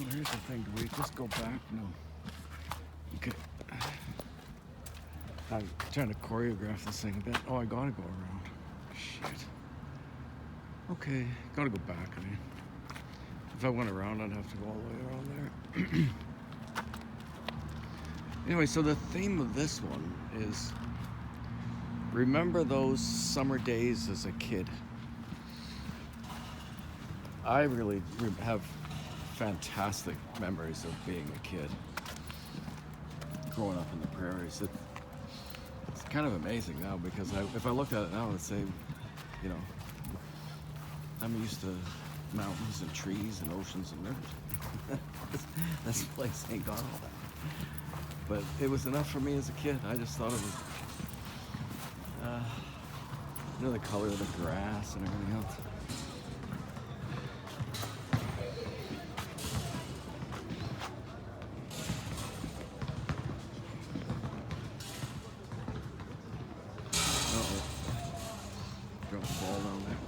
Well, here's the thing. Do we just go back? No. Okay. I'm trying to choreograph this thing a bit. Oh, I gotta go around. Shit. Okay, gotta go back. I mean, if I went around, I'd have to go all the way around there. Anyway, so the theme of this one is remember those summer days as a kid. I really have fantastic memories of being a kid, growing up in the prairies. It's kind of amazing now because if I looked at it now, I'd say, you know, I'm used to mountains and trees and oceans and rivers. This place ain't got all that. But it was enough for me as a kid. I just thought it was, you know, the color of the grass and everything else. Uh-oh. Drop the ball down there.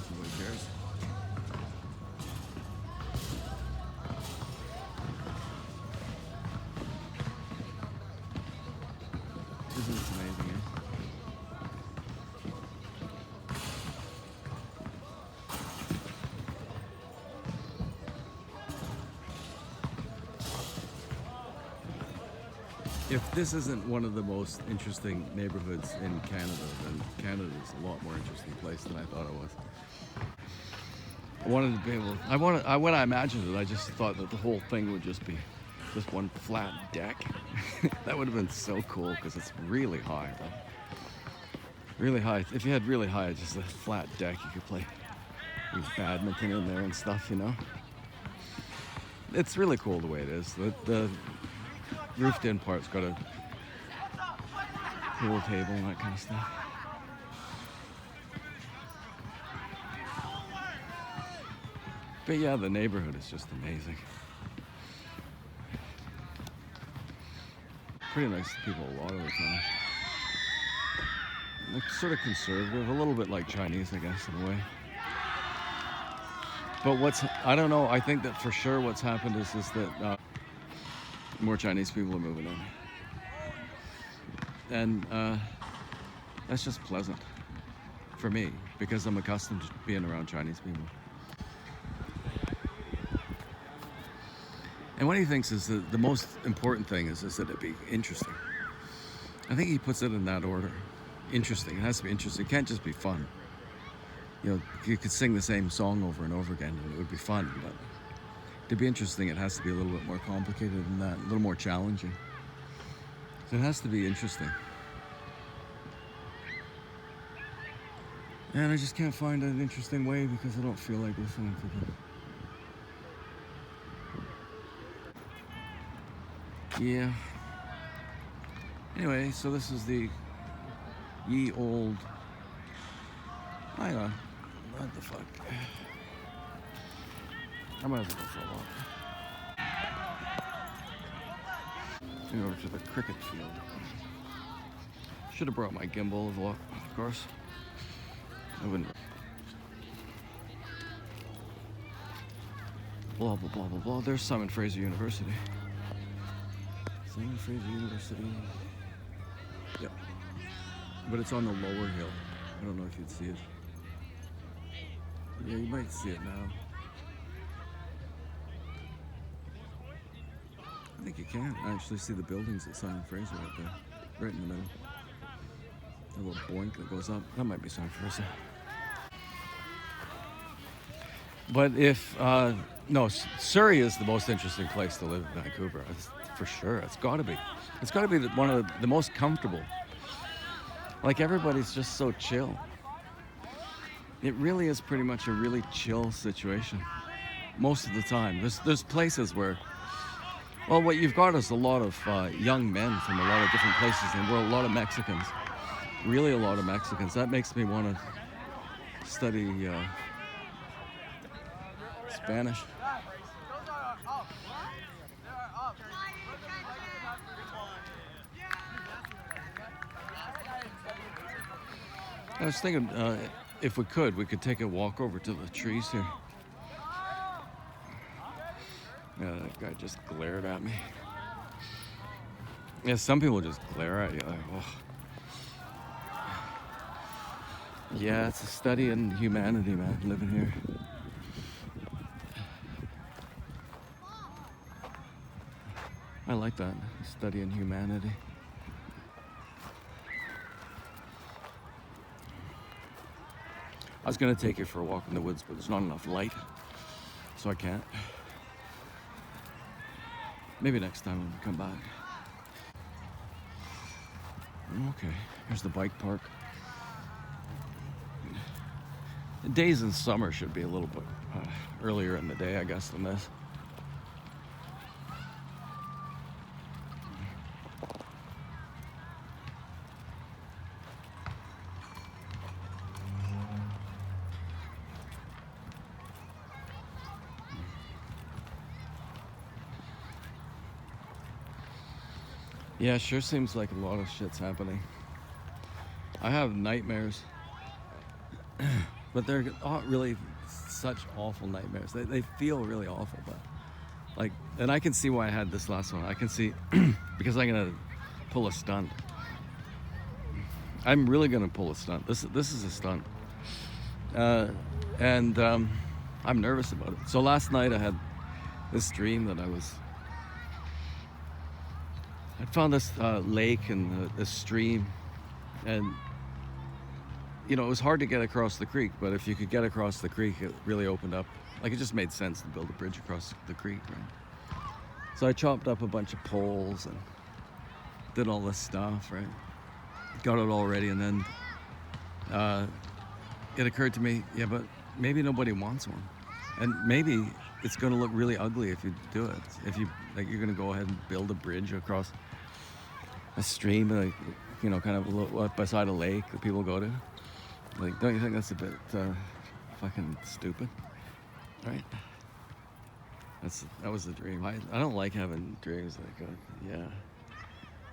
Nobody cares. Isn't this amazing, eh? If this isn't one of the most interesting neighborhoods in Canada, then Canada is a lot more interesting place than I thought it was. I wanted to be able. When I imagined it, I just thought that the whole thing would just be just one flat deck. That would have been so cool because it's really high, though. Really high. If you had really high, just a flat deck, you could play badminton in there and stuff. You know. It's really cool the way it is. The roofed-in part's got a pool table and that kind of stuff. But yeah, the neighborhood is just amazing. Pretty nice people a lot of the time. Like sort of conservative, a little bit like Chinese, I guess, in a way. But I don't know, I think that for sure what's happened is that more Chinese people are moving in. And that's just pleasant for me because I'm accustomed to being around Chinese people. And what he thinks is that the most important thing is that it be interesting. I think he puts it in that order. Interesting. It has to be interesting. It can't just be fun. You know, you could sing the same song over and over again and it would be fun, but to be interesting, it has to be a little bit more complicated than that, a little more challenging. So it has to be interesting. And I just can't find an interesting way because I don't feel like listening to them. Yeah. Anyway, so this is the ye old. Hang on. What the fuck? I might as well go for a walk. Go over to the cricket field. Should have brought my gimbal of course. I wouldn't. Blah blah blah blah blah. There's Simon Fraser University. Simon Fraser University. Yep. But it's on the lower hill. I don't know if you'd see it. Yeah, you might see it now. I think you can actually see the buildings at Simon Fraser right there, right in the middle. A little boink that goes up. That might be Simon Fraser. But if, no, Surrey is the most interesting place to live in Vancouver, for sure. It's got to be. It's got to be one of the most comfortable. Like everybody's just so chill. It really is pretty much a really chill situation most of the time. There's places where, well, what you've got is a lot of young men from a lot of different places in the world, a lot of Mexicans, really a lot of Mexicans. That makes me want to study Spanish. I was thinking, if we could take a walk over to the trees here. Yeah, that guy just glared at me. Yeah, some people just glare at you like, oh. Yeah, it's a study in humanity, man, living here. I like that, study in humanity. I was gonna take you for a walk in the woods, but there's not enough light, so I can't. Maybe next time when we come back. Okay, here's the bike park. The days in summer should be a little bit earlier in the day, I guess, than this. Yeah, sure seems like a lot of shit's happening. I have nightmares, but they're not really such awful nightmares. They feel really awful, but like, and I can see why I had this last one. I can see because I'm gonna pull a stunt. I'm really gonna pull a stunt. This is a stunt, and I'm nervous about it. So last night I had this dream that I found this lake and this stream, and you know, it was hard to get across the creek, but if you could get across the creek, it really opened up. Like, it just made sense to build a bridge across the creek, right? So I chopped up a bunch of poles and did all this stuff, right? Got it all ready, and then it occurred to me, yeah, but maybe nobody wants one. And maybe it's going to look really ugly if you do it. If you, like, you're going to go ahead and build a bridge across a stream, like, you know, kind of beside a lake that people go to. Like, don't you think that's a bit fucking stupid? Right? That was the dream. I don't like having dreams like, yeah,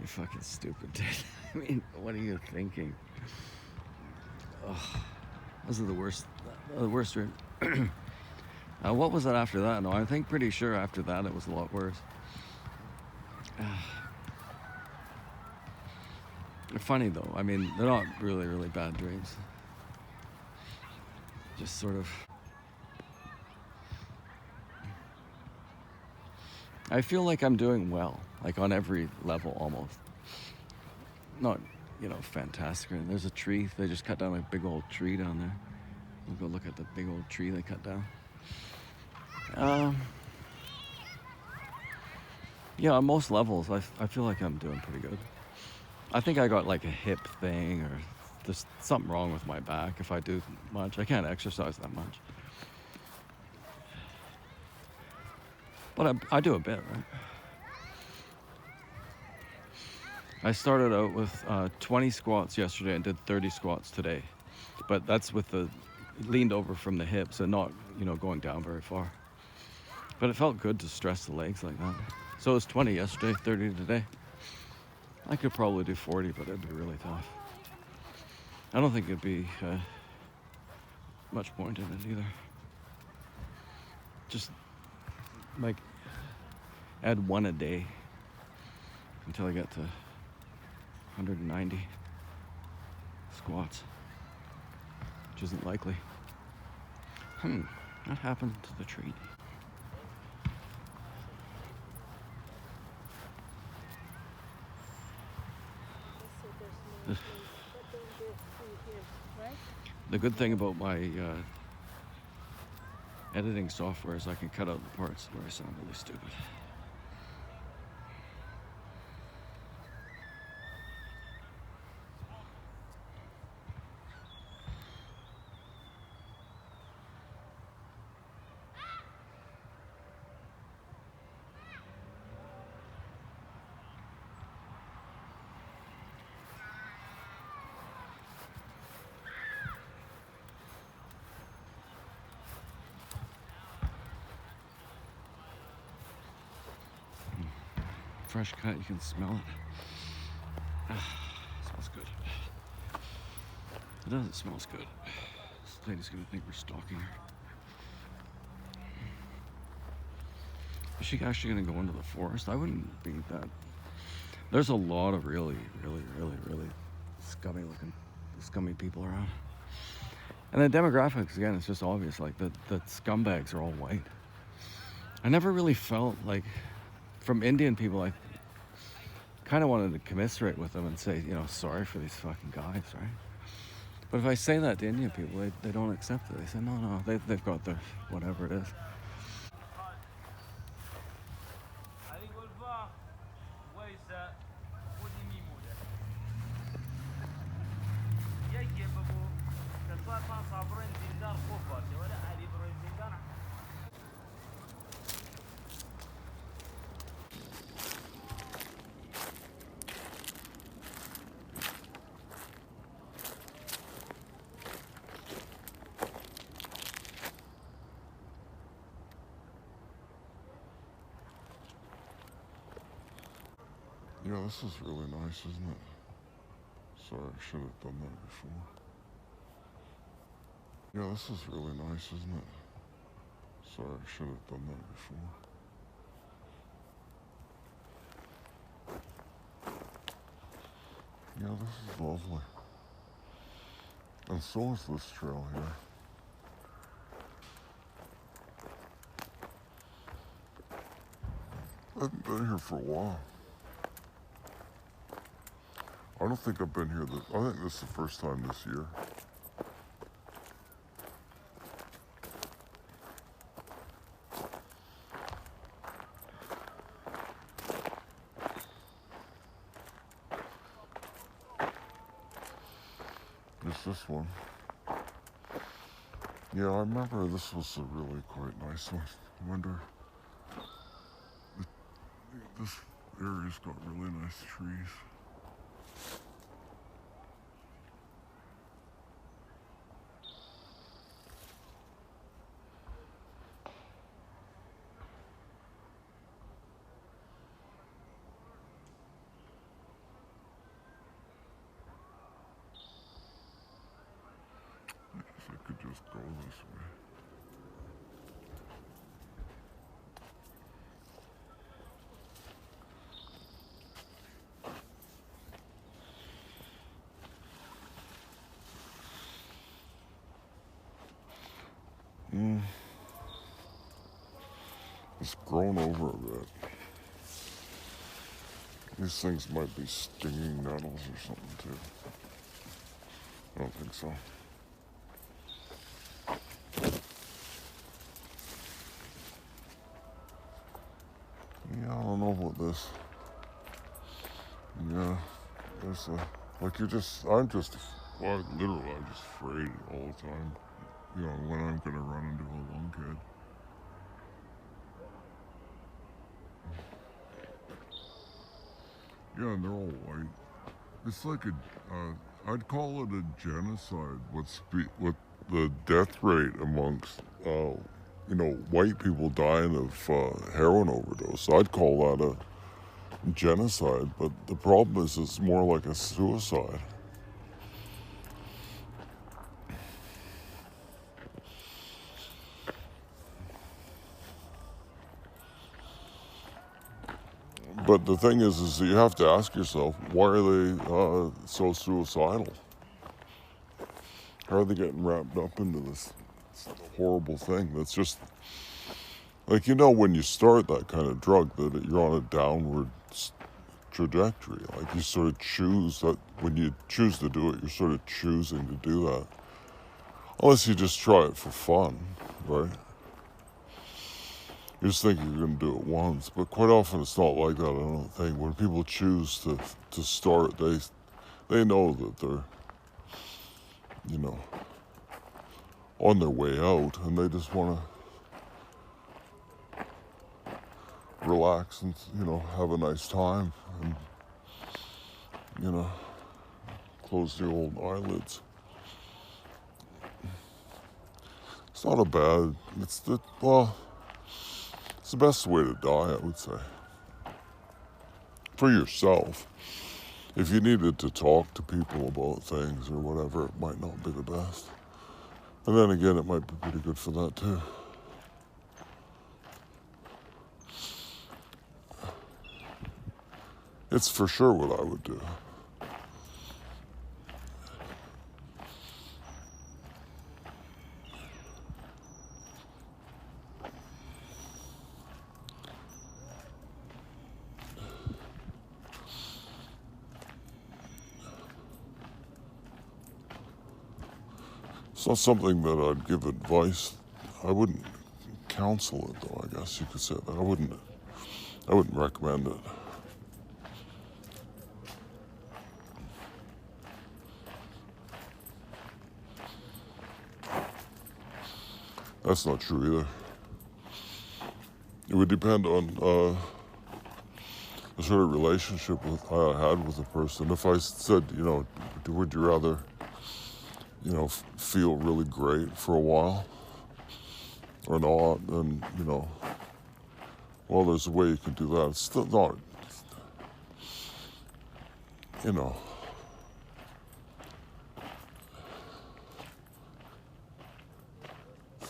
you're fucking stupid, dude. I mean, what are you thinking? Oh, those are the worst dream. What was it after that? No, I think pretty sure after that it was a lot worse. They're funny though. I mean, they're not really, really bad dreams. Just sort of. I feel like I'm doing well, like on every level almost. Not, you know, fantastic. There's a tree. They just cut down a big old tree down there. We'll go look at the big old tree they cut down. Yeah, on most levels, I feel like I'm doing pretty good. I think I got like a hip thing or just something wrong with my back if I do much. I can't exercise that much. But I do a bit, right? I started out with 20 squats yesterday and did 30 squats today. But that's with the leaned over from the hips and not, you know, going down very far. But it felt good to stress the legs like that. So it was 20 yesterday, 30 today. I could probably do 40, but it'd be really tough. I don't think it'd be much point in it either. Just like add one a day until I get to 190 squats, which isn't likely. What happened to the tree? The good thing about my editing software is I can cut out the parts where I sound really stupid. Fresh cut, you can smell it. Smells good. It does, it smells good. This lady's gonna think we're stalking her. she actually going to go into the forest? I wouldn't be that. There's a lot of really, really, really, really scummy people around. And the demographics, again, it's just obvious. Like, the scumbags are all white. I never really felt like, from Indian people, I kind of wanted to commiserate with them and say, sorry for these fucking guys, right? But if I say that to Indian people, they don't accept it. They say, no, they've got their whatever it is. Yeah, this is really nice, isn't it? Sorry, I should have done that before. Yeah, this is really nice, isn't it? Sorry, I should have done that before. Yeah, this is lovely. And so is this trail here. I haven't been here for a while. I don't think I've been here I think this is the first time this year. Just this one. Yeah, I remember this was a really quite nice one. I wonder, this area's got really nice trees. I guess I could just go this way. It's grown over a bit. These things might be stinging nettles or something too. I don't think so. Yeah, I don't know about this. Yeah, there's I'm just afraid all the time. When I'm gonna run into a lunkhead. Yeah, and they're all white. It's like I'd call it a genocide. What the death rate amongst, white people dying of heroin overdose. I'd call that a genocide, but the problem is it's more like a suicide. But the thing is you have to ask yourself, why are they so suicidal? How are they getting wrapped up into this horrible thing that's just, like, when you start that kind of drug, that you're on a downward trajectory. Like, you sort of choose that, when you choose to do it, you're sort of choosing to do that. Unless you just try it for fun, right? You just think you're going to do it once, but quite often it's not like that. I don't think. When people choose to start, they know that they're, on their way out, and they just want to relax and have a nice time and close the old eyelids. It's not a bad. It's the best way to die, I would say. For yourself. If you needed to talk to people about things or whatever, it might not be the best. And then again, it might be pretty good for that too. It's for sure what I would do. It's not something that I'd give advice. I wouldn't counsel it, though. I guess you could say that. I wouldn't recommend it. That's not true either. It would depend on the sort of relationship I had with a person. If I said, would you rather, feel really great for a while or not, then, well, there's a way you can do that. It's still not, it's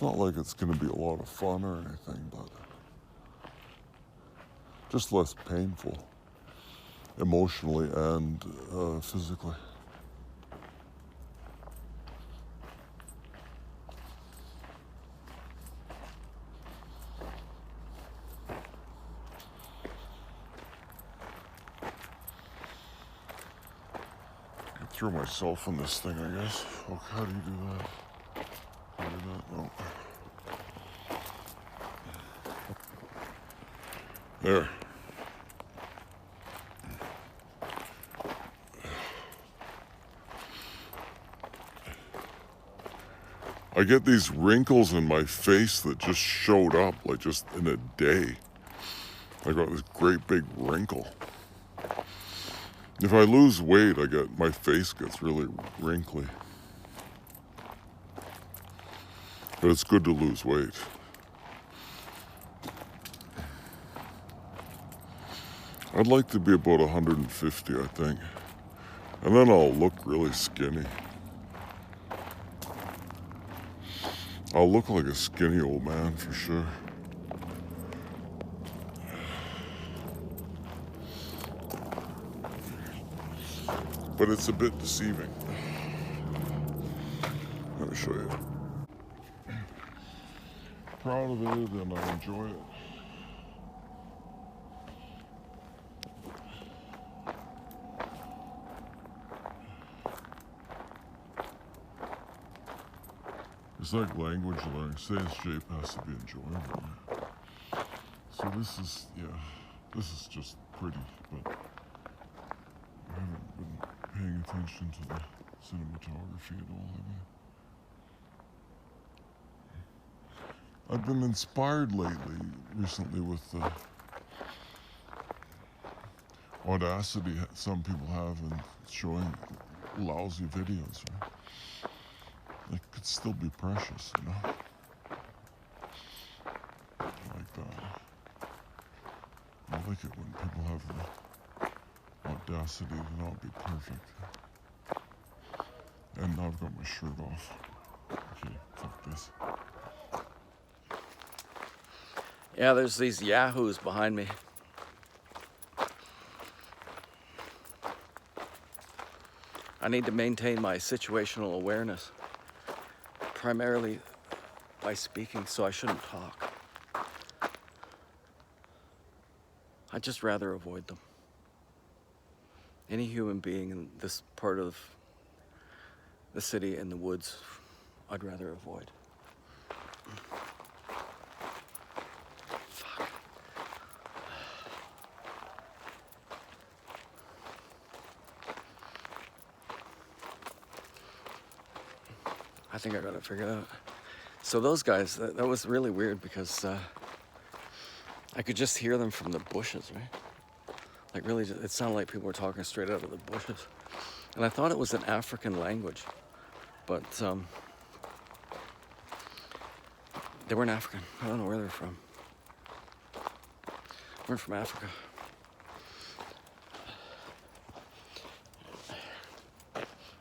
not like it's going to be a lot of fun or anything, but just less painful, emotionally and physically. I threw myself in this thing, I guess. Okay, how do you do that? How do you do that? No. There. I get these wrinkles in my face that just showed up like just in a day. I got this great big wrinkle. If I lose weight, my face gets really wrinkly. But it's good to lose weight. I'd like to be about 150, I think. And then I'll look really skinny. I'll look like a skinny old man for sure. But it's a bit deceiving. Let me show you. Proud of it and I enjoy it. It's like language learning. Saying shape has to be enjoyable. So this is just pretty, but I haven't been paying attention to the cinematography at all, have I? I've been inspired recently with the audacity some people have in showing lousy videos, right? It could still be precious, like that. I like it when people have the audacity to not be perfect. And now I've got my shirt off. Okay, fuck this. Yeah, there's these yahoos behind me. I need to maintain my situational awareness, primarily by speaking, so I shouldn't talk. I'd just rather avoid them. Any human being in this part of the city in the woods, I'd rather avoid. Fuck. I think I got it figured out. So those guys, that was really weird because I could just hear them from the bushes, right? Like really, it sounded like people were talking straight out of the bushes. And I thought it was an African language, but they weren't African. I don't know where they're from. They weren't from Africa.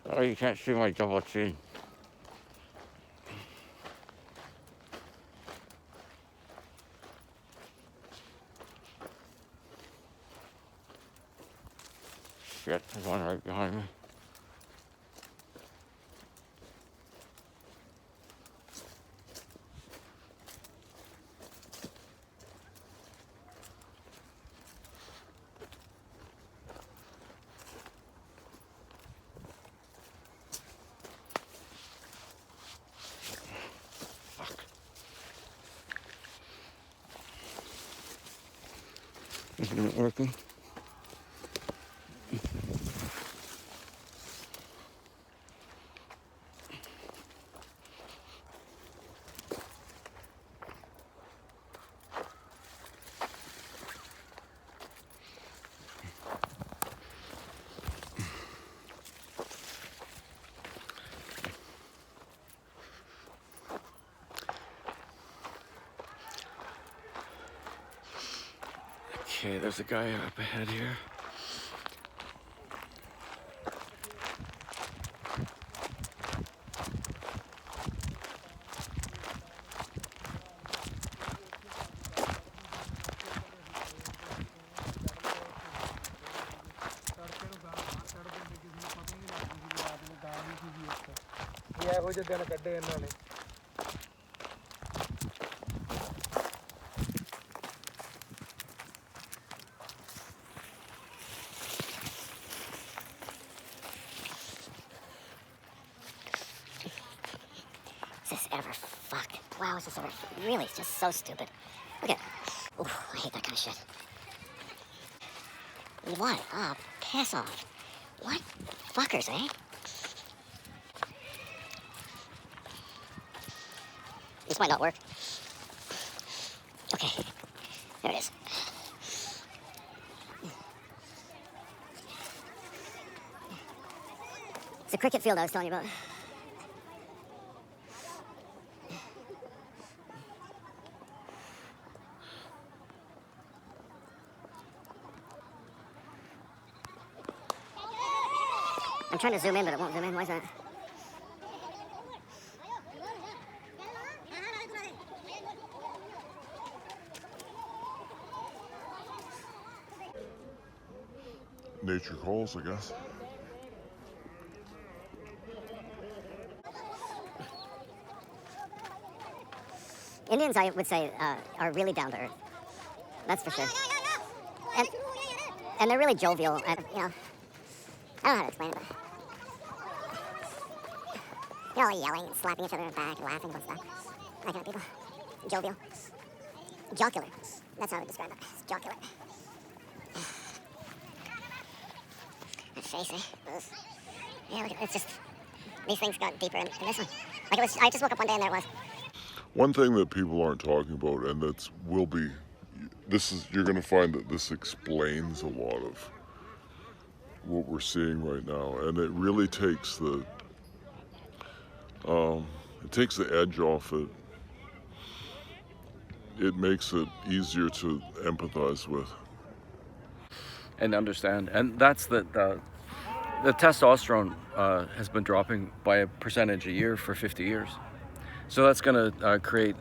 Oh, you can't see my double chin. shit, there's one right behind me. Isn't it working? Okay, there's a guy up ahead here. ਇਹੋ ਜਿਹੇ ਦਿਨ ਕੱਢੇ ਇਹਨਾਂ ਨੇ Is this ever fucked? Wow, is this ever... Really, it's just so stupid. Look at... Ooh, I hate that kind of shit. What? Oh, piss off. What fuckers, eh? This might not work. Okay, there it is. It's the cricket field I was telling you about. I'm trying to zoom in, but it won't zoom in. Why is that? Nature calls, I guess. Indians, I would say, are really down to earth. That's for sure. And they're really jovial. And, you know, I don't know how to explain it, but you know, like yelling and slapping each other in the back, laughing and stuff. That kind of people. Jovial. Jocular. That's how I would describe it. It's jocular. That face, eh? Ugh. Yeah, look, it's just, these things got deeper in this one. Like it was, I just woke up one day and there it was. One thing that people aren't talking about, and that's you're going to find that this explains a lot of what we're seeing right now, and it really takes the edge off it. It makes it easier to empathize with And understand. And that's the testosterone has been dropping by a percentage a year for 50 years. So that's going to create...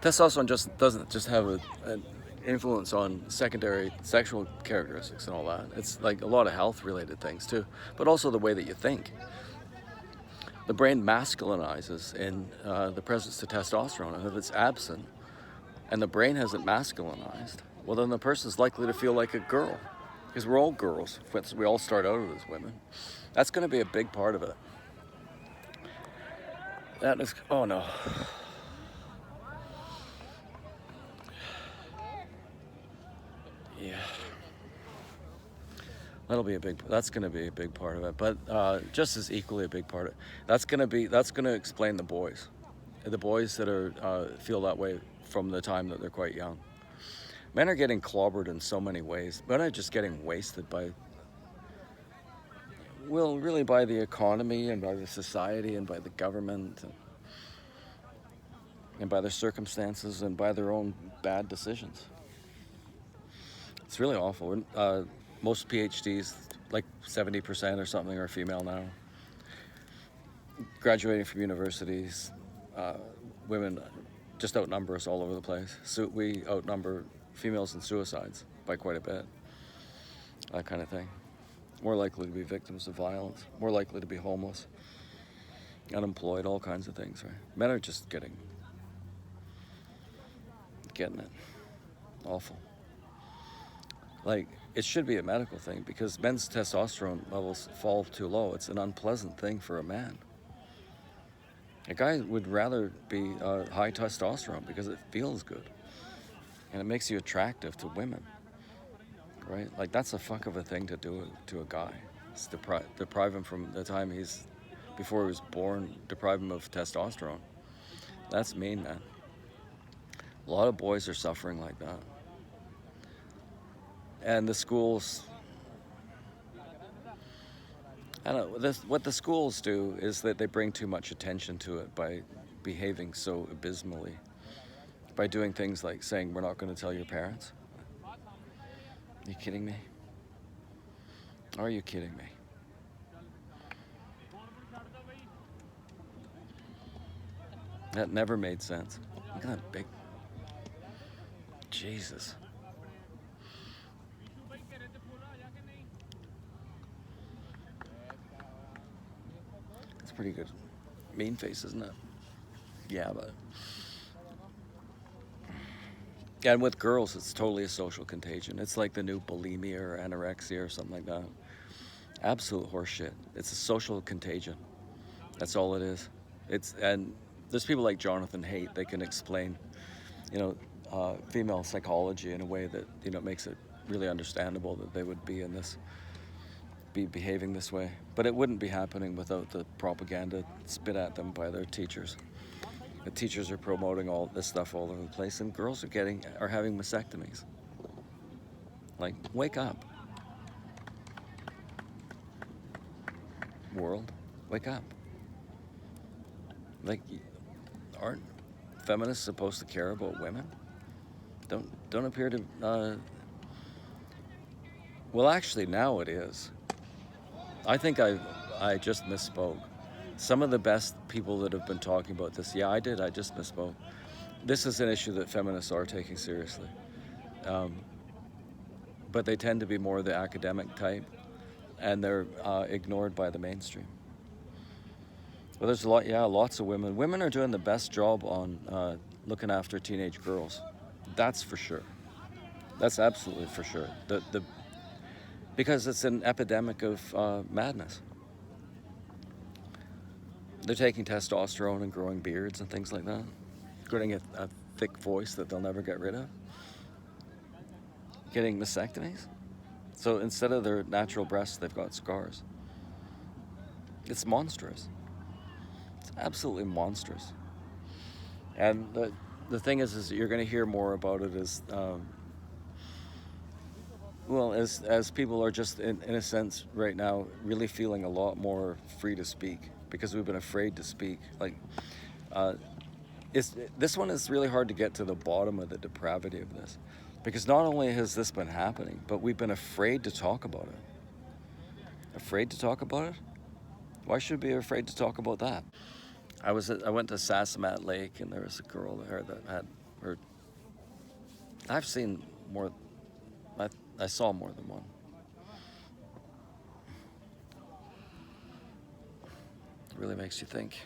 Testosterone doesn't just have an influence on secondary sexual characteristics and all that. It's like a lot of health-related things too, but also the way that you think. The brain masculinizes in the presence of testosterone, and if it's absent, and the brain hasn't masculinized, well then the person's likely to feel like a girl, because we're all girls. We all start out as women. That's going to be a big part of it. That is... Oh no. Yeah. That's going to be a big part of it, but just as equally a big part of it. That's going to explain the boys that are feel that way from the time that they're quite young. Men are getting clobbered in so many ways. Men are just getting wasted by the economy and by the society and by the government and by their circumstances and by their own bad decisions. It's really awful. Most PhDs, like 70% or something, are female now. Graduating from universities, women just outnumber us all over the place. So we outnumber females in suicides by quite a bit. That kind of thing. more likely to be victims of violence, more likely to be homeless, unemployed, all kinds of things, right? Men are just getting it. Awful. Like, it should be a medical thing because men's testosterone levels fall too low. It's an unpleasant thing for a man. A guy would rather be high testosterone because it feels good and it makes you attractive to women, right? Like, that's a fuck of a thing to do to a guy. It's deprive him from the time before he was born, deprive him of testosterone. That's mean, man. A lot of boys are suffering like that. And the schools, I don't know, what the schools do is that they bring too much attention to it by behaving so abysmally, by doing things like saying, we're not going to tell your parents. Are you kidding me? Are you kidding me? That never made sense. Look at that big, Jesus. That's pretty good. Mean face, isn't it? Yeah, but... And with girls, it's totally a social contagion. It's like the new bulimia or anorexia or something like that. Absolute horseshit. It's a social contagion. That's all it is. And there's people like Jonathan Haidt. They can explain, female psychology in a way that makes it really understandable that they would be behaving this way. But it wouldn't be happening without the propaganda spit at them by their teachers. The teachers are promoting all this stuff all over the place, and girls are having mastectomies. Like, wake up. World, wake up. Like, aren't feminists supposed to care about women? Don't appear to, well, actually, now it is. I think I just misspoke. Some of the best people that have been talking about this, I just misspoke. This is an issue that feminists are taking seriously. But they tend to be more the academic type, and they're ignored by the mainstream. But there's lots of women. Women are doing the best job on looking after teenage girls. That's for sure. That's absolutely for sure. Because it's an epidemic of madness. They're taking testosterone and growing beards and things like that. Getting a thick voice that they'll never get rid of. Getting mastectomies. So instead of their natural breasts, they've got scars. It's monstrous. It's absolutely monstrous. And the thing is you're going to hear more about it as people are just in a sense right now really feeling a lot more free to speak because we've been afraid to speak. Like, this one is really hard to get to the bottom of the depravity of this, because not only has this been happening, but we've been afraid to talk about it. Afraid to talk about it? Why should we be afraid to talk about that? I went to Sasamat Lake, and there was a girl there that had her. I've seen more. I saw more than one. It really makes you think.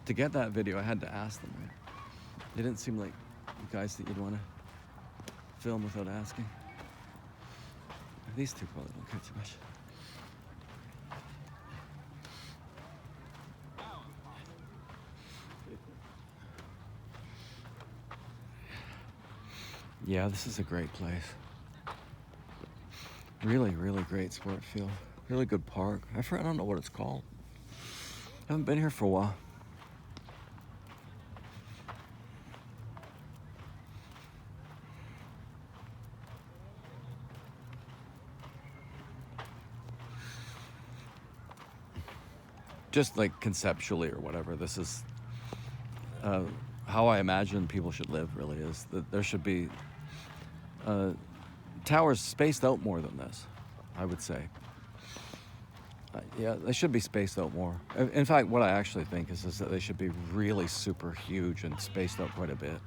To get that video, I had to ask them. Right? They didn't seem like the guys that you'd want to film without asking. These two probably don't care too much. Yeah, this is a great place. Really, really great sport field. Really good park. I don't know what it's called. I haven't been here for a while. just like conceptually or whatever, this is how I imagine people should live. Really, is that there should be towers spaced out more than this. I would say. Yeah, they should be spaced out more. In fact, what I actually think is that they should be really super huge and spaced out quite a bit.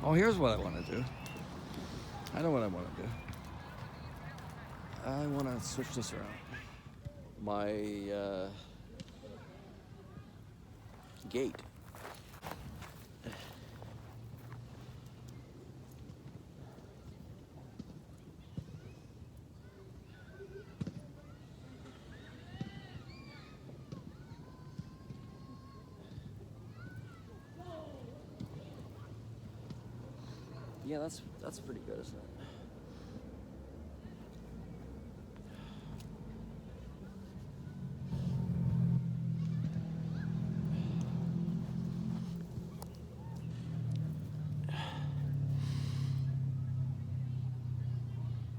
Oh, here's what I want to do. I know what I want to do. I want to switch this around. My gate. Yeah, that's pretty good, isn't it?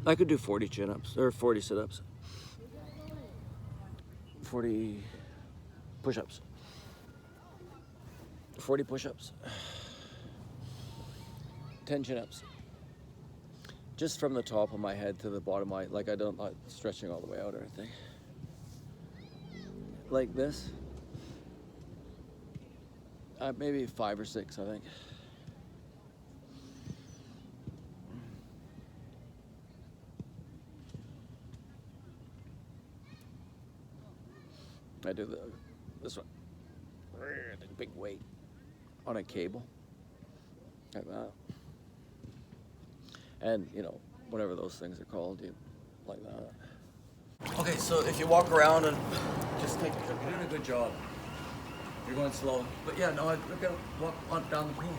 I could do 40 chin-ups, or 40 sit-ups. 40 push-ups. 40 push-ups. 10 chin-ups. Just from the top of my head to the bottom of my, like I'm not stretching all the way out or anything. Like this. Maybe 5 or 6, I think. I do this one. The big weight on a cable. Like that. And, you know, whatever those things are called, like that. Okay, so if you walk around and just you're doing a good job. You're going slow. But yeah, no, look at walk on down the pool.